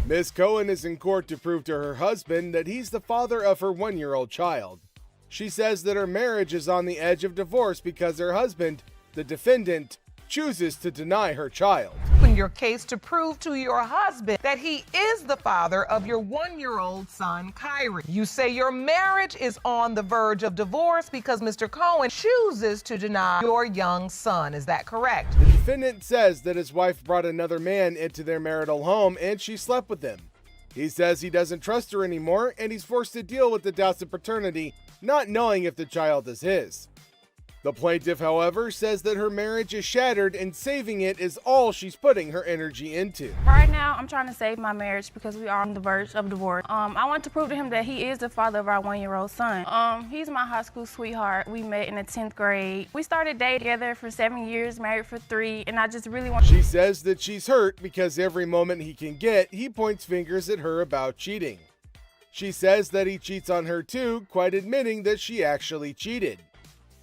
Ms. Cohen is in court to prove to her husband that he's the father of her 1-year-old child. She says that her marriage is on the edge of divorce because her husband, the defendant, chooses to deny her child. In your case to prove to your husband that he is the father of your 1-year-old son, Kyrie. You say your marriage is on the verge of divorce because Mr. Cohen chooses to deny your young son. Is that correct? The defendant says that his wife brought another man into their marital home and she slept with him. He says he doesn't trust her anymore and he's forced to deal with the doubts of paternity, not knowing if the child is his. The plaintiff, however, says that her marriage is shattered and saving it is all she's putting her energy into. Right now, I'm trying to save my marriage because we are on the verge of divorce. I want to prove to him that he is the father of our 1-year-old son. He's my high school sweetheart. We met in the 10th grade. We started dating together for 7 years, married for 3, and I just really want... She says that she's hurt because every moment he can get, he points fingers at her about cheating. She says that he cheats on her too, quite admitting that she actually cheated.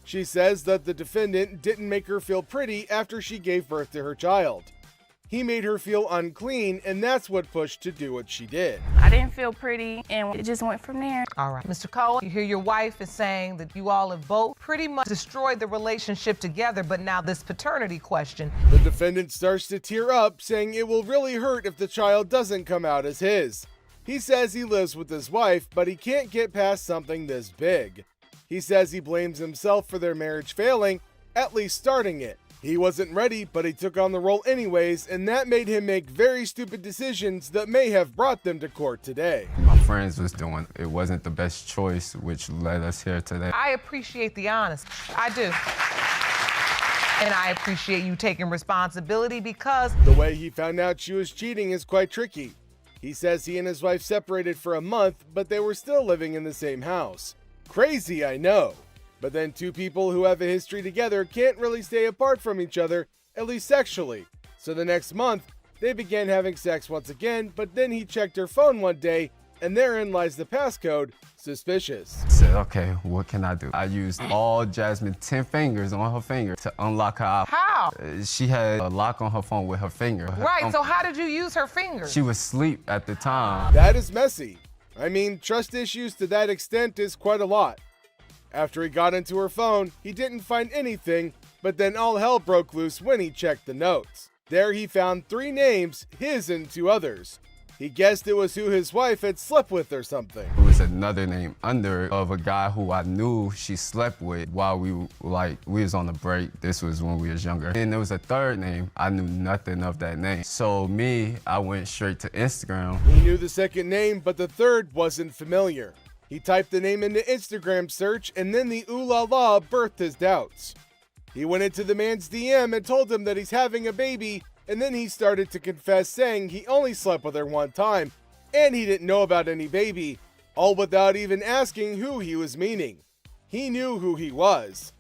She says that the defendant didn't make her feel pretty after she gave birth to her child. He made her feel unclean, and that's what pushed to do what she did. I didn't feel pretty, and it just went from there. All right. Mr. Cohen, you hear your wife is saying that you all have both pretty much destroyed the relationship together, but now this paternity question. The defendant starts to tear up, saying it will really hurt if the child doesn't come out as his. He says he lives with his wife, but he can't get past something this big. He says he blames himself for their marriage failing, at least starting it. He wasn't ready, but he took on the role anyways, and that made him make very stupid decisions that may have brought them to court today. My friends was doing it wasn't the best choice, which led us here today. I appreciate the honesty. I do. And I appreciate you taking responsibility because... The way he found out she was cheating is quite tricky. He says he and his wife separated for a month, but they were still living in the same house. Crazy, I know. But then two people who have a history together can't really stay apart from each other, at least sexually. So the next month, they began having sex once again, but then he checked her phone one day, and therein lies the passcode, suspicious. I said, okay, what can I do? I used all Jasmine's 10 fingers on her finger to unlock her out. How? She had a lock on her phone with her finger. Right, so how did you use her finger? She was asleep at the time. That is messy. I mean, trust issues to that extent is quite a lot. After he got into her phone, he didn't find anything, but then all hell broke loose when he checked the notes. There he found 3 names, his and 2 others. He guessed it was who his wife had slept with or something. It was another name under of a guy who I knew she slept with while we was on the break. This was when we was younger. And there was a third name. I knew nothing of that name. So I went straight to Instagram. He knew the second name, but the third wasn't familiar. He typed the name into Instagram search, and then the ooh la la birthed his doubts. He went into the man's DM and told him that he's having a baby, and then he started to confess, saying he only slept with her one time, and he didn't know about any baby, all without even asking who he was meaning. He knew who he was.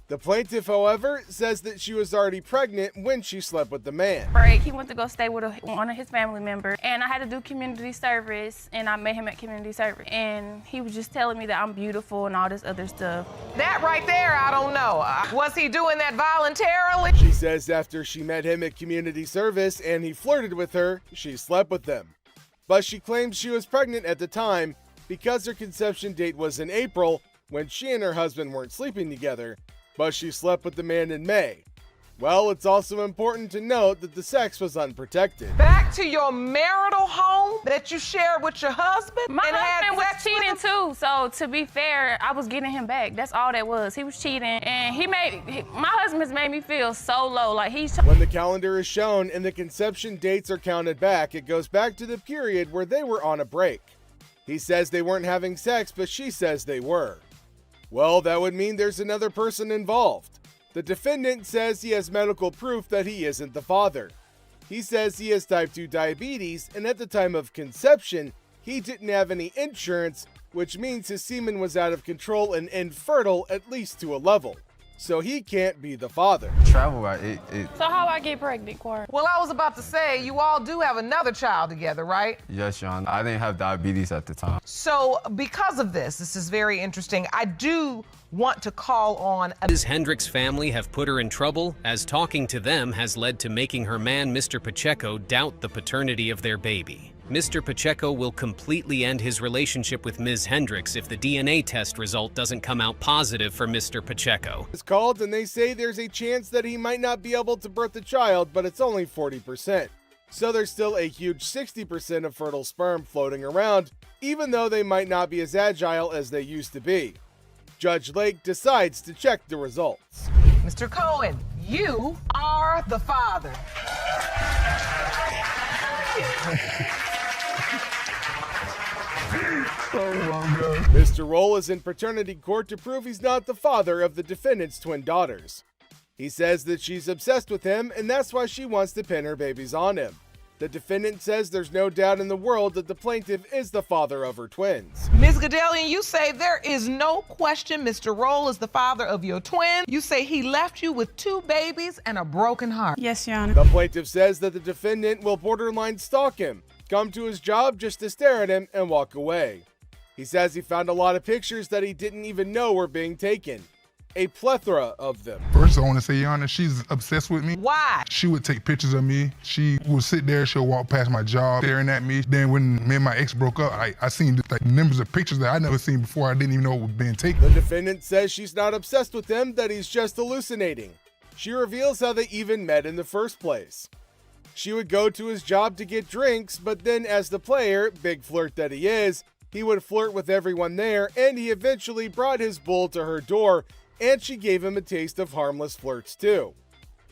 The plaintiff, however, says that she was already pregnant when she slept with the man. Break, he went to go stay with one of his family members, and I had to do community service, and I met him at community service, and he was just telling me that I'm beautiful and all this other stuff. That right there, I don't know. Was he doing that voluntarily? She says after she met him at community service and he flirted with her, she slept with him. But she claims she was pregnant at the time because her conception date was in April when she and her husband weren't sleeping together, but she slept with the man in May. Well, it's also important to note that the sex was unprotected. Back to your marital home that you shared with your husband? My husband was cheating too, so to be fair, I was getting him back. That's all that was. He was cheating, and my husband has made me feel so low. Like When the calendar is shown and the conception dates are counted back, it goes back to the period where they were on a break. He says they weren't having sex, but she says they were. Well, that would mean there's another person involved. The defendant says he has medical proof that he isn't the father. He says he has type 2 diabetes, and at the time of conception, he didn't have any insurance, which means his semen was out of control and infertile at least to a level. So he can't be the father. Travel, So how I get pregnant, Court? Well, I was about to say, you all do have another child together, right? Yes, John. I didn't have diabetes at the time. So because of this is very interesting. I do want to call on... Ms. Hendricks' family have put her in trouble, as talking to them has led to making her man, Mr. Pacheco, doubt the paternity of their baby. Mr. Pacheco will completely end his relationship with Ms. Hendricks if the DNA test result doesn't come out positive for Mr. Pacheco. It's called and they say there's a chance that he might not be able to birth the child, but it's only 40%. So there's still a huge 60% of fertile sperm floating around, even though they might not be as agile as they used to be. Judge Lake decides to check the results. Mr. Cohen, you are the father. Mr. Roll is in paternity court to prove he's not the father of the defendant's twin daughters. He says that she's obsessed with him and that's why she wants to pin her babies on him. The defendant says there's no doubt in the world that the plaintiff is the father of her twins. Ms. Gadelian, you say there is no question Mr. Roll is the father of your twin. You say he left you with 2 babies and a broken heart. Yes, Your Honor. The plaintiff says that the defendant will borderline stalk him, come to his job just to stare at him and walk away. He says he found a lot of pictures that he didn't even know were being taken. A plethora of them. First, I want to say, Your Honor, she's obsessed with me. Why? She would take pictures of me. She would sit there, she'll walk past my job, staring at me. Then when me and my ex broke up, I seen like numbers of pictures that I never seen before. I didn't even know it was being taken. The defendant says she's not obsessed with him, that he's just hallucinating. She reveals how they even met in the first place. She would go to his job to get drinks, but then as the player, big flirt that he is, he would flirt with everyone there, and he eventually brought his bull to her door, and she gave him a taste of harmless flirts too.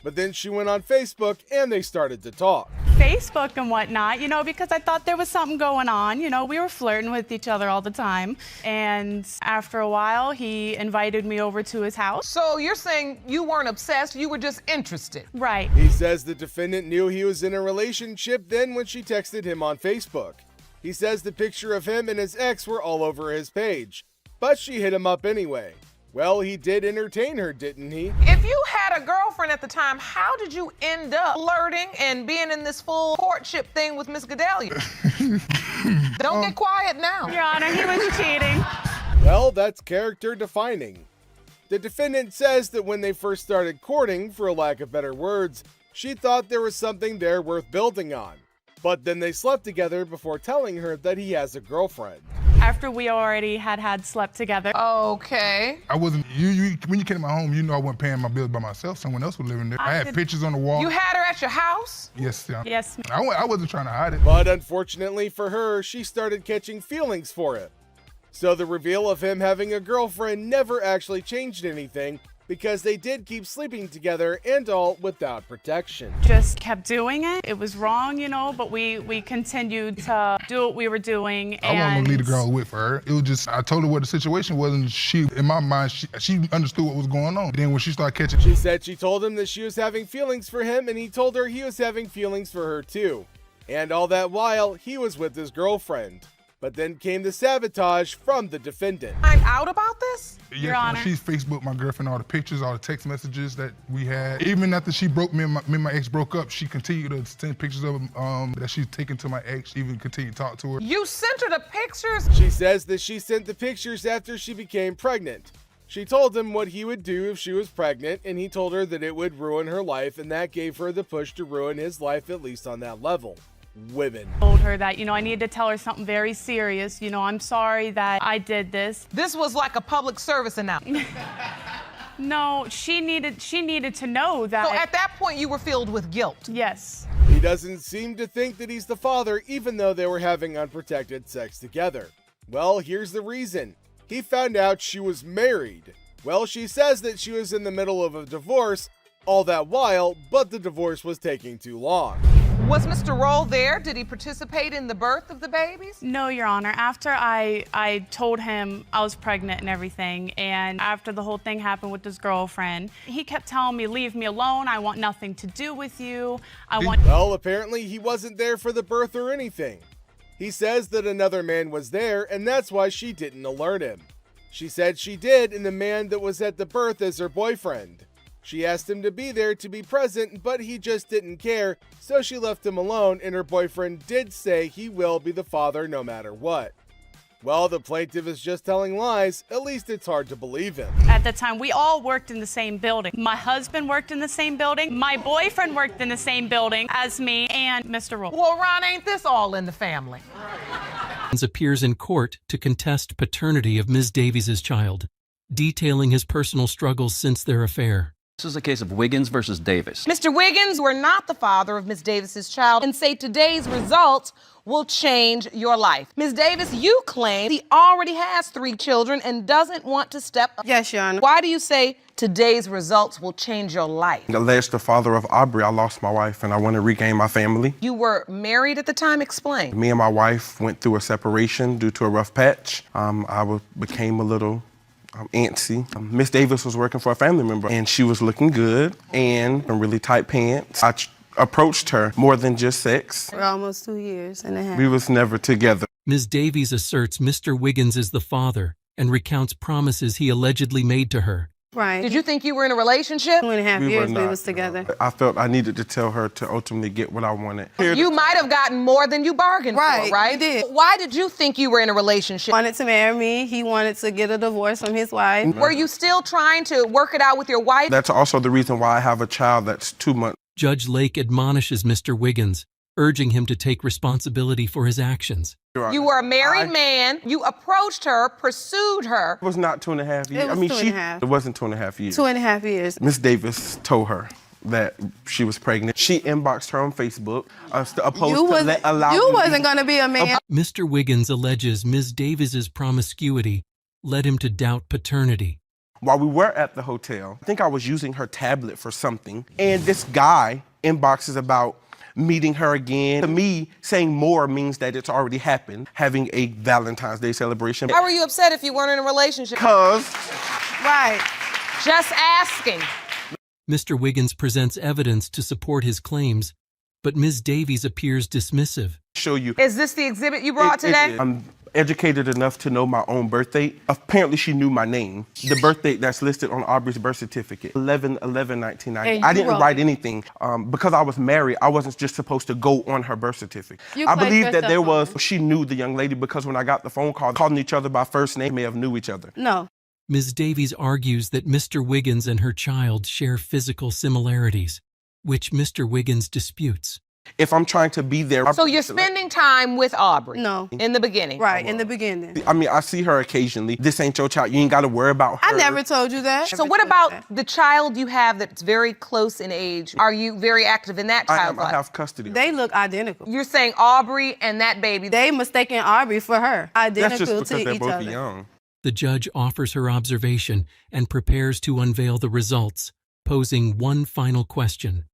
But then she went on Facebook and they started to talk. Facebook and whatnot, because I thought there was something going on. We were flirting with each other all the time. And after a while, he invited me over to his house. So you're saying you weren't obsessed, you were just interested. Right. He says the defendant knew he was in a relationship then when she texted him on Facebook. He says the picture of him and his ex were all over his page, but she hit him up anyway. Well, he did entertain her, didn't he? If you had a girlfriend at the time, how did you end up flirting and being in this full courtship thing with Miss Gadelian? Don't get quiet now. Your Honor, he was cheating. Well, that's character defining. The defendant says that when they first started courting, for lack of better words, she thought there was something there worth building on. But then they slept together before telling her that he has a girlfriend. After we already had slept together. Okay. I wasn't, when you came to my home, I wasn't paying my bills by myself. Someone else was living there. I had pictures on the wall. You had her at your house? Yes, yeah. Yes. I wasn't trying to hide it. But unfortunately for her, she started catching feelings for him. So the reveal of him having a girlfriend never actually changed anything, because they did keep sleeping together and all without protection. Just kept doing it. It was wrong, but we continued to do what we were doing. I wasn't gonna leave the girl I was with for her. It was just, I told her what the situation was, and she, in my mind, she understood what was going on. Then when she started catching... She said she told him that she was having feelings for him, and he told her he was having feelings for her too. And all that while, he was with his girlfriend. But then came the sabotage from the defendant. I'm out about this? Yes, Your Honor. She's Facebooked my girlfriend all the pictures, all the text messages that we had. Even after she broke me and my ex broke up, she continued to send pictures of that she's taken to my ex, even continued to talk to her. You sent her the pictures? She says that she sent the pictures after she became pregnant. She told him what he would do if she was pregnant, and he told her that it would ruin her life, and that gave her the push to ruin his life, at least on that level. Women. Told her that, I needed to tell her something very serious. I'm sorry that I did this. This was like a public service announcement. No, she needed to know that. So at that point, you were filled with guilt. Yes. He doesn't seem to think that he's the father, even though they were having unprotected sex together. Well, here's the reason. He found out she was married. Well, she says that she was in the middle of a divorce all that while, but the divorce was taking too long. Was Mr. Roll there? Did he participate in the birth of the babies? No, Your Honor. After I told him I was pregnant and everything, and after the whole thing happened with his girlfriend, he kept telling me, leave me alone. I want nothing to do with you. Well, apparently he wasn't there for the birth or anything. He says that another man was there, and that's why she didn't alert him. She said she did, and the man that was at the birth is her boyfriend. She asked him to be there to be present, but he just didn't care, so she left him alone, and her boyfriend did say he will be the father no matter what. Well, the plaintiff is just telling lies. At least it's hard to believe him. At the time, we all worked in the same building. My husband worked in the same building. My boyfriend worked in the same building as me and Mr. Roll. Well, Ron, ain't this all in the family? Appears in court to contest paternity of Ms. Davies' child, detailing his personal struggles since their affair. This is a case of Wiggins versus Davis. Mr. Wiggins, you are not the father of Ms. Davis's child and say today's results will change your life. Ms. Davis, you claim he already has 3 children and doesn't want to step up. Yes, Your Honor. Why do you say today's results will change your life? Alleged the father of Aubrey, I lost my wife and I want to regain my family. You were married at the time? Explain. Me and my wife went through a separation due to a rough patch. Became a little antsy. Miss Davis was working for a family member and she was looking good and in really tight pants. I approached her more than just sex. For almost 2 years and a half. We was never together. Ms. Davies asserts Mr. Wiggins is the father and recounts promises he allegedly made to her. Right. Did you think you were in a relationship? 2.5 years we was together. I felt I needed to tell her to ultimately get what I wanted. You might have gotten more than you bargained for, right? I did. Why did you think you were in a relationship? He wanted to marry me. He wanted to get a divorce from his wife. Were you still trying to work it out with your wife? That's also the reason why I have a child that's 2 months. Judge Lake admonishes Mr. Wiggins, urging him to take responsibility for his actions. You were a married man. You approached her, pursued her. It was not 2.5 years. It was 2.5. It wasn't 2.5 years. 2.5 years. Miss Davis told her that she was pregnant. She inboxed her on Facebook. You wasn't going to be a man. Mr. Wiggins alleges Ms. Davis's promiscuity led him to doubt paternity. While we were at the hotel, I think I was using her tablet for something, and this guy inboxes about meeting her again. To me, saying more means that it's already happened, having a Valentine's Day celebration. How were you upset if you weren't in a relationship? Right. Just asking. Mr. Wiggins presents evidence to support his claims, but Ms. Davies appears dismissive. Show you. Is this the exhibit you brought today? I'm educated enough to know my own birth date. Apparently, she knew my name. The birth date that's listed on Aubrey's birth certificate, 11/11/1990. I didn't write anything. Because I was married, I wasn't just supposed to go on her birth certificate. I believe that she knew the young lady because when I got the phone call, calling each other by first name, may have knew each other. No. Ms. Davies argues that Mr. Wiggins and her child share physical similarities, which Mr. Wiggins disputes. If I'm trying to be there... So you're spending time with Aubrey? No. In the beginning? Right, in the beginning. I mean, I see her occasionally. This ain't your child. You ain't got to worry about her. I never told you that. So what about the child you have that's very close in age? Are you very active in that child's life? I have custody. They look identical. You're saying Aubrey and that baby... They mistaken Aubrey for her. Identical to each other. That's just because they're both young. The judge offers her observation and prepares to unveil the results, posing one final question.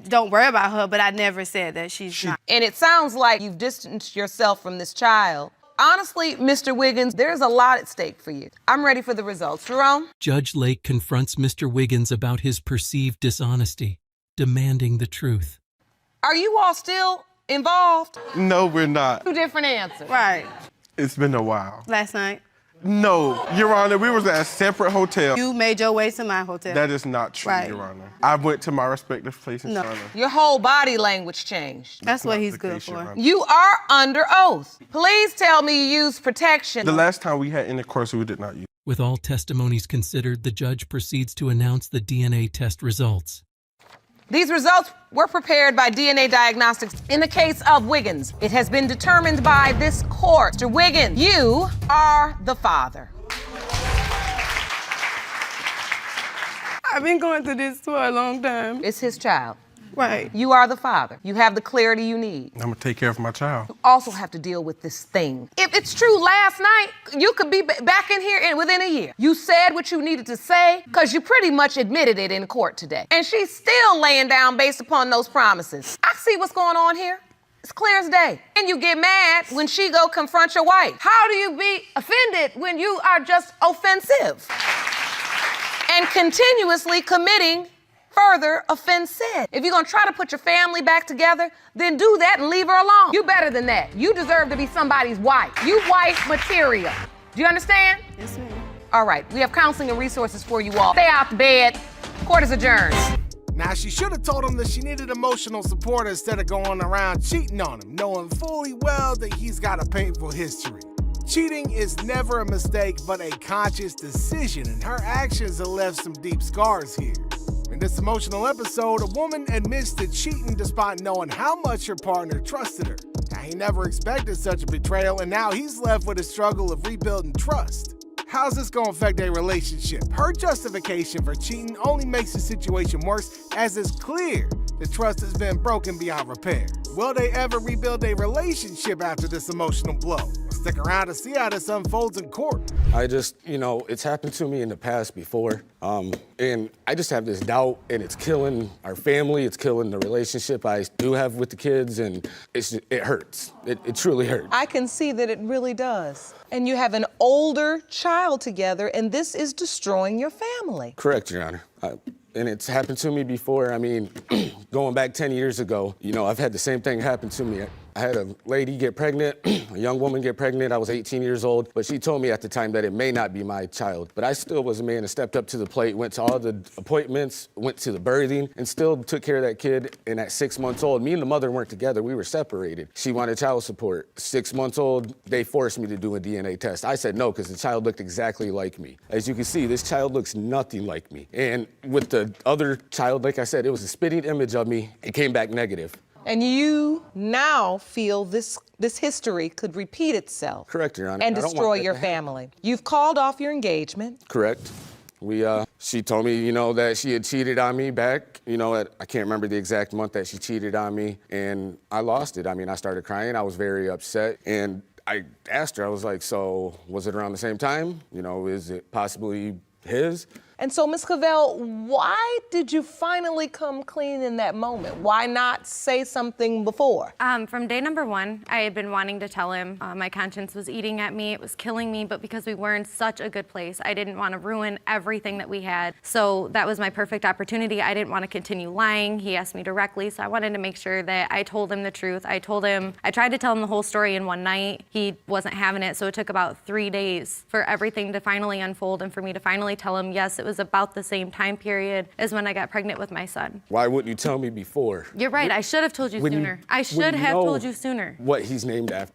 Don't worry about her, but I never said that she's not. And it sounds like you've distanced yourself from this child. Honestly, Mr. Wiggins, there's a lot at stake for you. I'm ready for the results. Jerome? Judge Lake confronts Mr. Wiggins about his perceived dishonesty, demanding the truth. Are you all still involved? No, we're not. 2 different answers. Right. It's been a while. Last night. No, Your Honor, we was at a separate hotel. You made your way to my hotel. That is not true, Your Honor. I went to my respective places, Your Honor. Your whole body language changed. That's what he's good for. You are under oath. Please tell me you used protection. The last time we had intercourse, we did not use. With all testimonies considered, the judge proceeds to announce the DNA test results. These results were prepared by DNA Diagnostics in the case of Wiggins. It has been determined by this court. Mr. Wiggins, you are the father. I've been going through this for a long time. It's his child. Right. You are the father. You have the clarity you need. I'm gonna take care of my child. You also have to deal with this thing. If it's true, last night, you could be back in here within a year. You said what you needed to say, because you pretty much admitted it in court today. And she's still laying down based upon those promises. I see what's going on here. It's clear as day. And you get mad when she go confront your wife. How do you be offended when you are just offensive? And continuously committing further offenses. If you're gonna try to put your family back together, then do that and leave her alone. You better than that. You deserve to be somebody's wife. You wife material. Do you understand? Yes, ma'am. All right, we have counseling and resources for you all. Stay out the bed. Court is adjourned. Now, she should have told him that she needed emotional support instead of going around cheating on him, knowing fully well that he's got a painful history. Cheating is never a mistake, but a conscious decision, and her actions have left some deep scars here. In this emotional episode, a woman admits to cheating despite knowing how much her partner trusted her. Now, he never expected such a betrayal, and now he's left with a struggle of rebuilding trust. How's this gonna affect their relationship? Her justification for cheating only makes the situation worse, as it's clear the trust has been broken beyond repair. Will they ever rebuild a relationship after this emotional blow? Stick around to see how this unfolds in court. I just, it's happened to me in the past before. And I just have this doubt, and it's killing our family. It's killing the relationship I do have with the kids, and it hurts. It truly hurts. I can see that it really does. And you have an older child together, and this is destroying your family. Correct, Your Honor. And it's happened to me before. I mean, going back 10 years ago, I've had the same thing happen to me. I had a lady get pregnant, a young woman get pregnant. I was 18 years old, but she told me at the time that it may not be my child. But I still was a man that stepped up to the plate, went to all the appointments, went to the birthing, and still took care of that kid. And at 6 months old, me and the mother weren't together. We were separated. She wanted child support. 6 months old, they forced me to do a DNA test. I said no, because the child looked exactly like me. As you can see, this child looks nothing like me. And with the other child, like I said, it was a spitting image of me. It came back negative. And you now feel this history could repeat itself. Correct, Your Honor. And destroy your family. You've called off your engagement. Correct. She told me, that she had cheated on me back, I can't remember the exact month that she cheated on me, and I lost it. I mean, I started crying. I was very upset, and I asked her, I was like, so was it around the same time? Is it possibly his? And so, Ms. Cavell, why did you finally come clean in that moment? Why not say something before? From day number one, I had been wanting to tell him. My conscience was eating at me. It was killing me. But because we were in such a good place, I didn't want to ruin everything that we had. So that was my perfect opportunity. I didn't want to continue lying. He asked me directly. So I wanted to make sure that I told him the truth. I tried to tell him the whole story in one night. He wasn't having it. So it took about 3 days for everything to finally unfold and for me to finally tell him, yes, it was about the same time period as when I got pregnant with my son. Why wouldn't you tell me before? You're right. I should have told you sooner. I should have told you sooner. What he's named after.